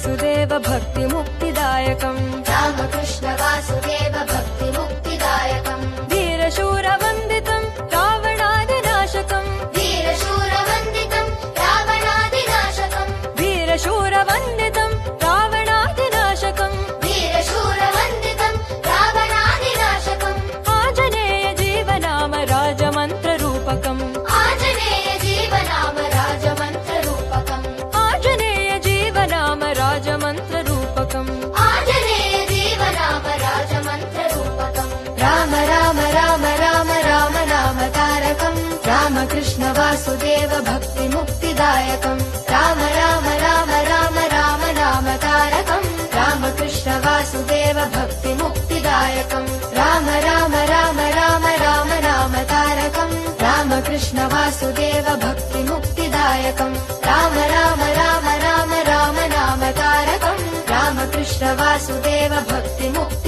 वासुदेव भक्ति मुक्तिदायकम् रामकृष्ण वासुदेव भक्ति मुक्तिदायकम् वीरशूरवन्दितम् रावणादिनाशकम् वीरशूरवन्दितम् रावणादिनाशकम् वीरशूरवन्दितम् रावणादिनाशकम् वीरशूरवन्दितम् रावणादिनाशकम् आञ्जनेय जीवनाम राजमन्त्ररूपकम् आञ्जनेय जीवनाम राजमन्त्ररूपकम् आञ्जनेय जीवनाम राजमन्त्ररूपकम् आञ्जनेय जीवनाम राजमन्त्ररूपकम् राम राम राम राम राम नाम तारकम् रामकृष्ण वासुदेव भक्ति मुक्तिदायकम् राम राम राम राम राम नाम तारकम् रामकृष्ण वासुदेव भक्ति मुक्तिदायकम् राम राम राम राम राम नाम तारकम् रामकृष्ण वासुदेव भक्ति मुक्तिदायकम् राम राम राम राम राम नाम तारकम् रामकृष्ण वासुदेव भक्ति मुक्ति